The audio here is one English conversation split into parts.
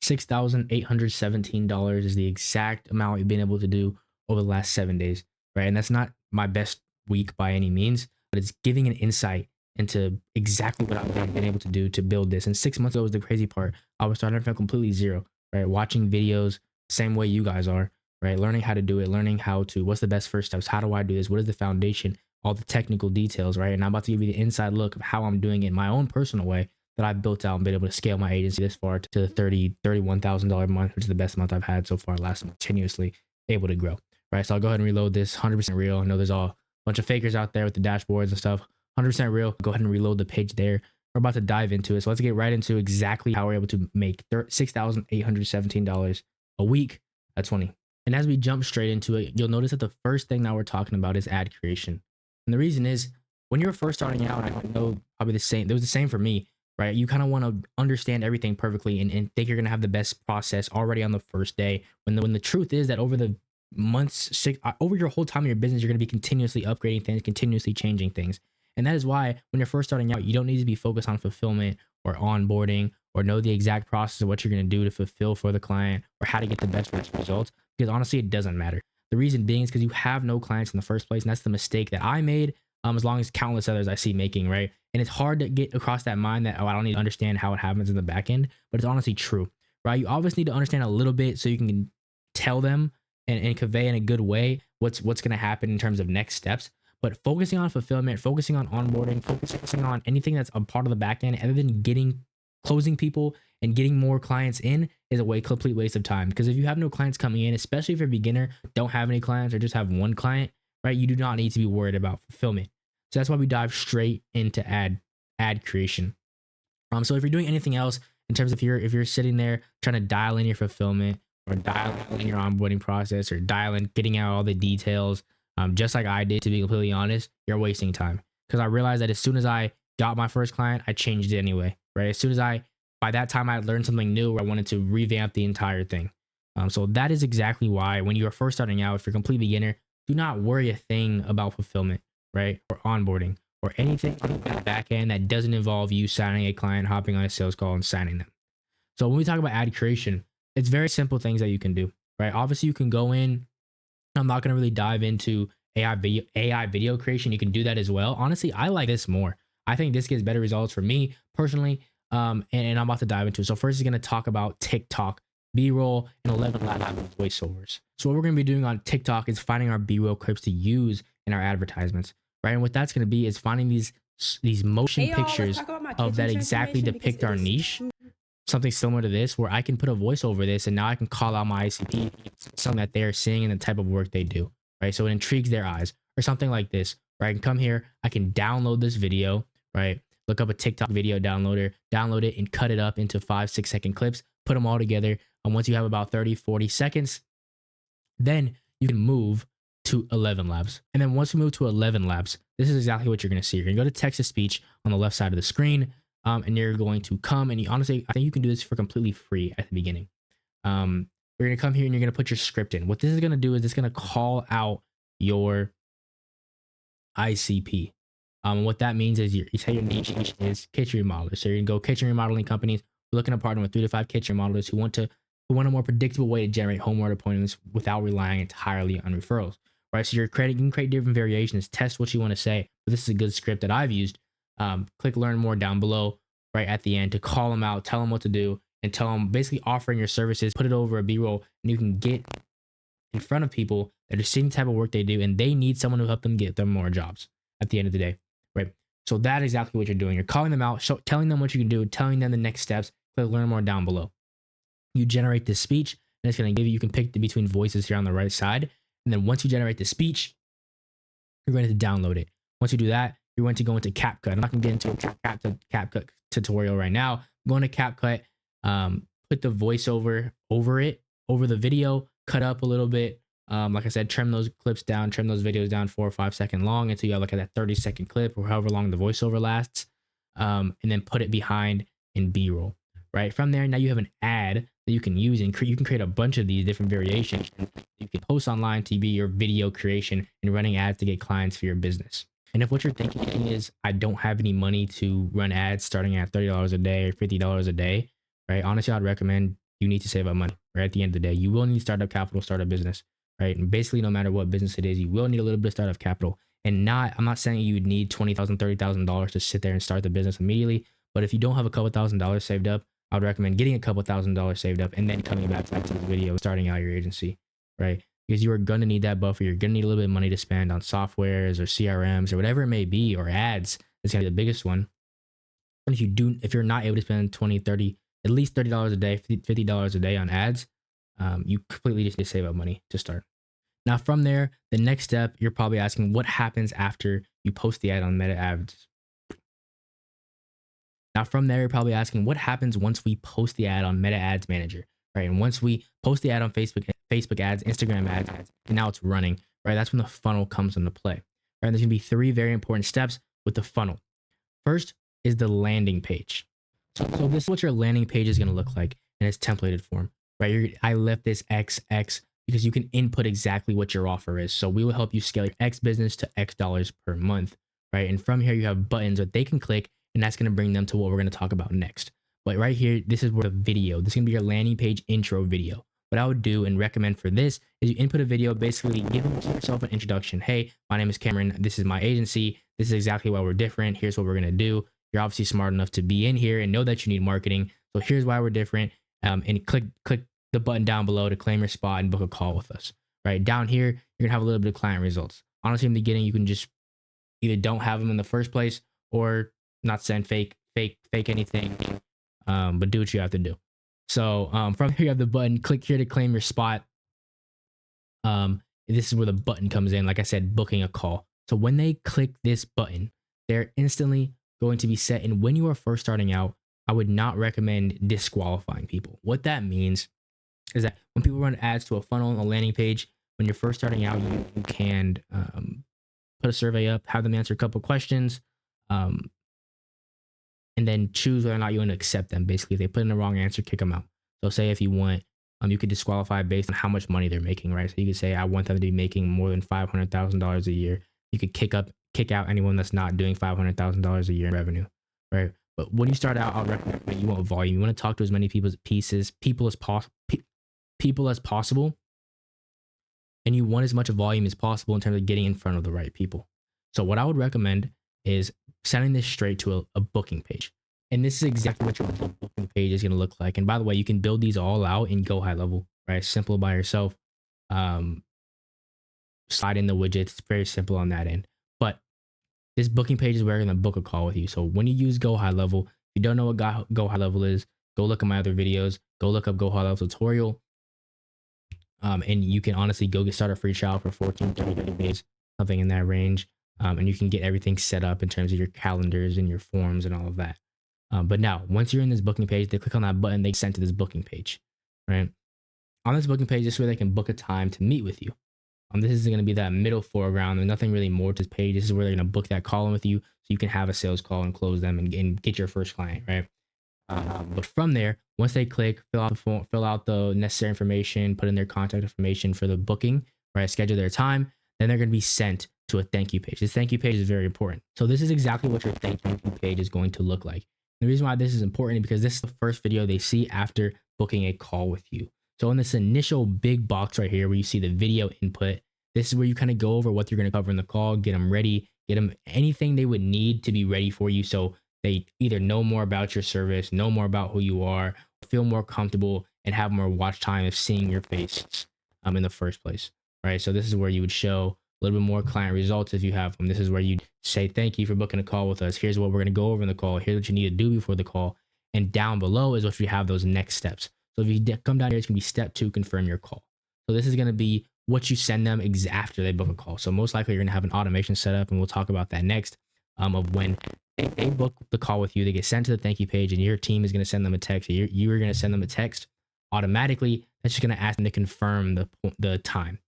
$6,817 is the exact amount you've been able to do over the last 7 days, right? And that's not my best week by any means, but it's giving an insight into exactly what I've been able to do to build this. And 6 months ago was the crazy part. I was starting from completely zero, right? Watching videos, same way you guys are, right? Learning how to do it, learning how to, what's the best first steps? How do I do this? What is the foundation? All the technical details, right? And I'm about to give you the inside look of how I'm doing it in my own personal way that I've built out and been able to scale my agency this far to the $31,000 a month, which is the best month I've had so far last month, continuously able to grow, right? So I'll go ahead and reload this. 100% real. I know there's all a bunch of fakers out there with the dashboards and stuff. 100% real. Go ahead and reload the page there. We're about to dive into it. So let's get right into exactly how we're able to make $6,817 a week at 20. And as we jump straight into it, you'll notice that the first thing that we're talking about is ad creation. And the reason is when you're first starting out, I know probably the same, it was the same for me, right? You kind of want to understand everything perfectly and think you're going to have the best process already on the first day. When the truth is that over the months, over your whole time in your business, you're going to be continuously upgrading things, continuously changing things. And that is why when you're first starting out, you don't need to be focused on fulfillment or onboarding or know the exact process of what you're going to do to fulfill for the client or how to get the best results, because honestly, it doesn't matter. The reason being is because you have no clients in the first place. And that's the mistake that I made, as long as countless others I see making, right? And it's hard to get across that mind that, oh, I don't need to understand how it happens in the back end, but it's honestly true, right? You obviously need to understand a little bit so you can tell them and convey in a good way what's going to happen in terms of next steps. But focusing on fulfillment, focusing on onboarding, focusing on anything that's a part of the back end, other than closing people and getting more clients in, is a complete waste of time. Because if you have no clients coming in, especially if you're a beginner, don't have any clients, or just have one client, right? You do not need to be worried about fulfillment. So that's why we dive straight into ad creation. So if you're doing anything else in terms of if you're sitting there trying to dial in your fulfillment or dial in your onboarding process or dial in getting out all the details, just like I did, to be completely honest, you're wasting time. Because I realized that as soon as I got my first client, I changed it anyway, right? As soon as by that time I learned something new, I wanted to revamp the entire thing. So that is exactly why when you are first starting out, if you're a complete beginner, do not worry a thing about fulfillment, right? Or onboarding or anything on the back end that doesn't involve you signing a client, hopping on a sales call and signing them. So when we talk about ad creation, it's very simple things that you can do, right? Obviously you can go in. I'm not going to really dive into AI video creation. You can do that as well. Honestly, I like this more. I think this gets better results for me personally. And I'm about to dive into it. So first is going to talk about TikTok, B-roll, and 11 live voiceovers. So what we're going to be doing on TikTok is finding our B-roll clips to use in our advertisements, right? And what that's going to be is finding these motion pictures of that exactly depict our niche. Something similar to this, where I can put a voice over this and now I can call out my ICP, something that they're seeing and the type of work they do, right? So it intrigues their eyes, or something like this, where I can come here, I can download this video, right? Look up a TikTok video downloader, download it and cut it up into 5-6 second clips, put them all together. And once you have about 30-40 seconds, then you can move to 11 labs. And then once you move to 11 labs, this is exactly what you're going to see. You're going to go to text to speech on the left side of the screen. And you're going to come and honestly, I think you can do this for completely free at the beginning. You're going to come here and you're going to put your script in. What this is going to do is it's going to call out your ICP. What that means is you say your niche is kitchen remodelers. So you're going to go kitchen remodeling companies. We're looking to partner with 3 to 5 kitchen remodelers who want a more predictable way to generate home order appointments without relying entirely on referrals, right? So you can create different variations, test what you want to say. But this is a good script that I've used. Click learn more down below, right at the end, to call them out, tell them what to do, and tell them basically offering your services, put it over a B-roll, and you can get in front of people that are seeing the type of work they do, and they need someone to help them get them more jobs at the end of the day, right? So that is exactly what you're doing. You're calling them out, telling them what you can do, telling them the next steps. Click learn more down below. You generate this speech, and it's going to give you can pick between voices here on the right side. And then once you generate the speech, you're going to download it. Once you do that, you're going to go into CapCut. I'm not going to get into a CapCut tutorial right now. I'm going to CapCut, put the voiceover over the video, cut up a little bit. Like I said, trim those clips down, trim those videos down 4 or 5 second long until you have like that 30-second clip or however long the voiceover lasts. And then put it behind in B-roll, right? From there, now you have an ad that you can use, and you can create a bunch of these different variations. You can post online to be your video creation and running ads to get clients for your business. And if what you're thinking is, I don't have any money to run ads starting at $30 a day or $50 a day, right? Honestly, I'd recommend you need to save up money, right? At the end of the day, you will need startup capital, start a business, right? And basically, no matter what business it is, you will need a little bit of startup capital. And I'm not saying you would need $20,000, $30,000 to sit there and start the business immediately. But if you don't have a couple $1,000s saved up, I would recommend getting a couple $1,000s saved up and then coming back to this video, starting out your agency, right? Because you are going to need that buffer. You're going to need a little bit of money to spend on softwares or CRMs or whatever it may be, or ads. It's going to be the biggest one. And if you're not able to spend 20, 30, at least $30 a day, $50 a day on ads, you completely just need to save up money to start. Now, from there, the next step, you're probably asking what happens after you post the ad on Meta Ads. Now, from there, you're probably asking what happens once we post the ad on Meta Ads Manager, right? And once we post the ad on Facebook ads, Instagram ads, and now it's running, right? That's when the funnel comes into play, right? And there's gonna be 3 very important steps with the funnel. First is the landing page. So this is what your landing page is gonna look like in its templated form, right? I left this XX because you can input exactly what your offer is. So we will help you scale your X business to X dollars per month, right? And from here, you have buttons that they can click, and that's going to bring them to what we're going to talk about next. But right here, this is where the video, this is going to be your landing page intro video. What I would do and recommend for this is you input a video, basically giving yourself an introduction. Hey, my name is Cameron. This is my agency. This is exactly why we're different. Here's what we're going to do. You're obviously smart enough to be in here and know that you need marketing. So here's why we're different. And click the button down below to claim your spot and book a call with us. Right down here, you're going to have a little bit of client results. Honestly, in the beginning, you can just either don't have them in the first place or not send fake anything, but do what you have to do. So from here, you have the button, click here to claim your spot. This is where the button comes in. Like I said, booking a call. So when they click this button, they're instantly going to be set. And when you are first starting out, I would not recommend disqualifying people. What that means is that when people run ads to a funnel on a landing page, when you're first starting out, you can put a survey up, have them answer a couple questions, and then choose whether or not you want to accept them. Basically, if they put in the wrong answer, kick them out. So say if you want, you could disqualify based on how much money they're making, right? So you could say, I want them to be making more than $500,000 a year. You could kick out anyone that's not doing $500,000 a year in revenue, right? But when you start out, I'll recommend you want volume. You want to talk to as many people as possible, and you want as much volume as possible in terms of getting in front of the right people. So what I would recommend is sending this straight to a booking page. And this is exactly what your booking page is going to look like. And by the way, you can build these all out in Go High Level, right? Simple by yourself. Slide in the widgets. It's very simple on that end. But this booking page is where you're going to book a call with you. So when you use Go High Level, if you don't know what Go High Level is, go look at my other videos. Go look up Go High Level tutorial. And you can honestly go start a free trial for 14, 30 days, something in that range. And you can get everything set up in terms of your calendars and your forms and all of that. But now, once you're in this booking page, they click on that button, they send to this booking page, right? On this booking page, this is where they can book a time to meet with you. This is going to be that middle foreground. There's nothing really more to this page. This is where they're going to book that call in with you so you can have a sales call and close them and get your first client, right? But from there, once they click, fill out the necessary information, put in their contact information for the booking, right? Schedule their time. Then they're going to be sent to a thank you page. This thank you page is very important. So this is exactly what your thank you page is going to look like. The reason why this is important is because this is the first video they see after booking a call with you. So in this initial big box right here where you see the video input, this is where you kind of go over what you're going to cover in the call, get them ready, get them anything they would need to be ready for you. So they either know more about your service, know more about who you are, feel more comfortable, and have more watch time of seeing your face in the first place, right? So this is where you would show a little bit more client results if you have them. This is where you'd say, thank you for booking a call with us. Here's what we're going to go over in the call. Here's what you need to do before the call. And down below is what you have those next steps. So if you come down here, it's going to be step 2, confirm your call. So this is going to be what you send them after they book a call. So most likely you're going to have an automation set up, and we'll talk about that next, of when they book the call with you, they get sent to the thank you page, and your team is going to send them a text. You're going to send them a text automatically. That's just going to ask them to confirm the time,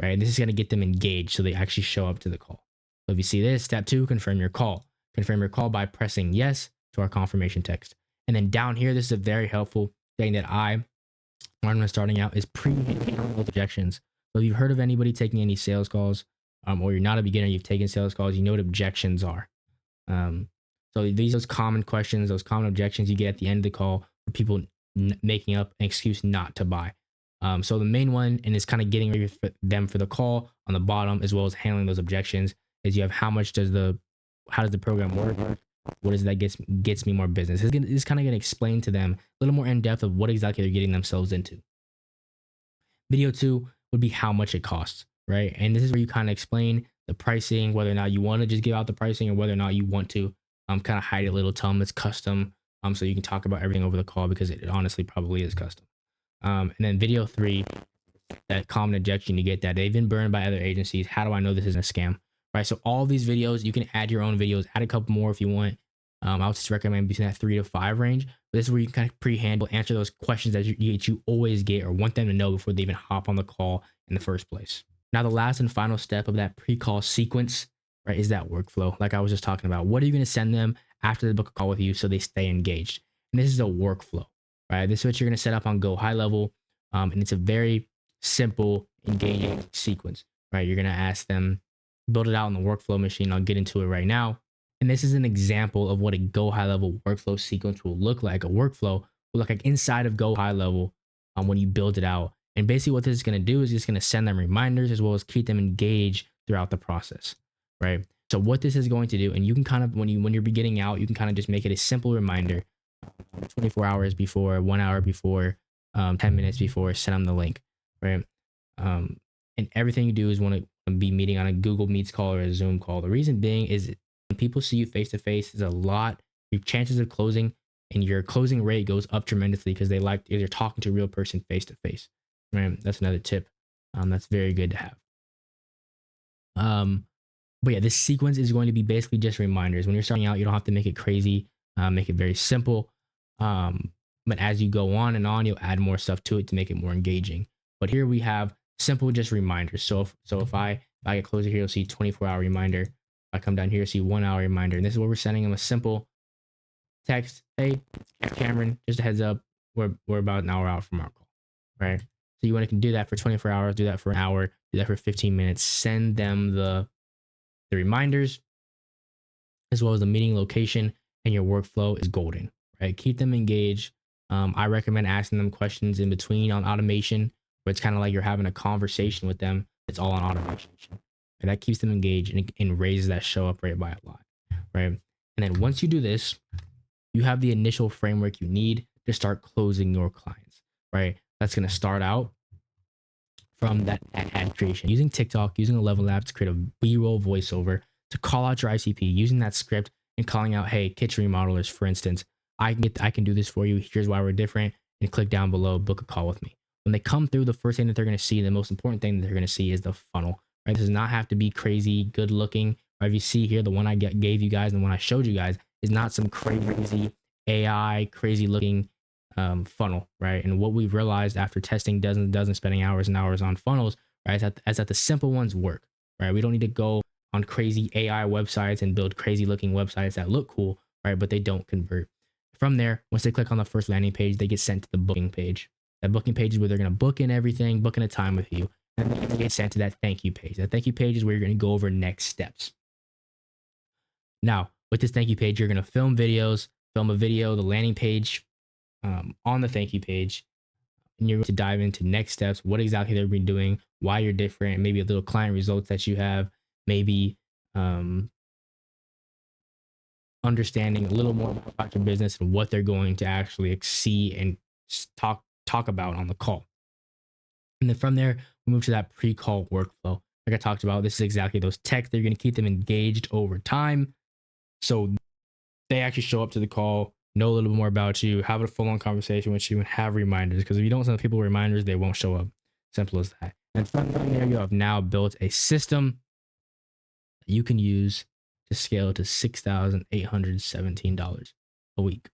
right? And this is going to get them engaged so they actually show up to the call. So if you see this, step 2, confirm your call. Confirm your call by pressing yes to our confirmation text. And then down here, this is a very helpful thing that when I'm starting out, is pre-handling those objections. So if you've heard of anybody taking any sales calls, or you're not a beginner, you've taken sales calls, you know what objections are. So these are those common questions, those common objections you get at the end of the call where people making up an excuse not to buy. So the main one, and it's kind of getting ready for them for the call on the bottom, as well as handling those objections, is you have how does the program work? What is that gets me more business? It's kind of going to explain to them a little more in depth of what exactly they're getting themselves into. Video 2 would be how much it costs, right? And this is where you kind of explain the pricing, whether or not you want to just give out the pricing or whether or not you want to kind of hide a little, tell them it's custom, so you can talk about everything over the call, because it honestly probably is custom. And then video 3, that common objection, you get that they've been burned by other agencies. How do I know this isn't a scam? Right. So all these videos, you can add your own videos, add a couple more if you want. I would just recommend between that 3 to 5 range. But this is where you can kind of pre-handle, answer those questions that you always get or want them to know before they even hop on the call in the first place. Now, the last and final step of that pre-call sequence, right, is that workflow. Like I was just talking about, what are you going to send them after they book a call with you so they stay engaged? And this is a workflow, right? This is what you're going to set up on Go High Level. And it's a very simple, engaging sequence, right? You're going to ask them, build it out in the workflow machine. I'll get into it right now. And this is an example of what a Go High Level workflow sequence will look like. A workflow will look like inside of Go High Level when you build it out. And basically what this is going to do is just going to send them reminders as well as keep them engaged throughout the process, right? So what this is going to do, and you can kind of, when you're beginning out, you can kind of just make it a simple reminder, 24 hours before, 1 hour before, 10 minutes before, send them the link, right? And everything you do is want to be meeting on a Google Meets call or a Zoom call. The reason being is when people see you face to face, there's a lot, your chances of closing and your closing rate goes up tremendously because you're talking to a real person face to face, right? That's another tip. That's very good to have. But yeah, this sequence is going to be basically just reminders. When you're starting out, you don't have to make it crazy, make it very simple. But as you go on and on, you'll add more stuff to it to make it more engaging. But here we have simple just reminders. So if I get closer here, you'll see 24-hour reminder. If I come down here, you'll see 1 hour reminder. And this is what we're sending them, a simple text. Hey, Cameron, just a heads up, we're about an hour out from our call, right? So you want to do that for 24 hours, do that for an hour, do that for 15 minutes, send them the reminders as well as the meeting location, and your workflow is golden, right? Keep them engaged. I recommend asking them questions in between on automation, where it's kind of like you're having a conversation with them. It's all on automation. And that keeps them engaged and raises that show up rate by a lot, right? And then once you do this, you have the initial framework you need to start closing your clients, right? That's going to start out from that ad creation, using TikTok, using a Level app to create a B-roll voiceover to call out your ICP, using that script and calling out, hey, kitchen remodelers, for instance, I can do this for you. Here's why we're different. And click down below, book a call with me. When they come through, the first thing that they're going to see, the most important thing that they're going to see is the funnel, right? This does not have to be crazy, good looking. Right? If you see here, the one I gave you guys and the one I showed you guys is not some crazy AI, crazy looking funnel, right? And what we've realized after testing dozens, spending hours and hours on funnels, right, is that the simple ones work, right? We don't need to go on crazy AI websites and build crazy looking websites that look cool, right? But they don't convert. From there, once they click on the first landing page, they get sent to the booking page. That booking page is where they're going to book in everything, book in a time with you, and then they get sent to that thank you page. That thank you page is where you're going to go over next steps. Now, with this thank you page, you're going to film videos, film a video, the landing page on the thank you page, and you're going to dive into next steps, what exactly they've been doing, why you're different, maybe a little client results that you have, maybe understanding a little more about your business and what they're going to actually see and talk about on the call. And then from there, we move to that pre-call workflow. Like I talked about, this is exactly those texts. They're going to keep them engaged over time. So they actually show up to the call, know a little bit more about you, have a full-on conversation with you, and have reminders. Because if you don't send people reminders, they won't show up. Simple as that. And from there, you have now built a system that you can use to scale to $6,817 a week.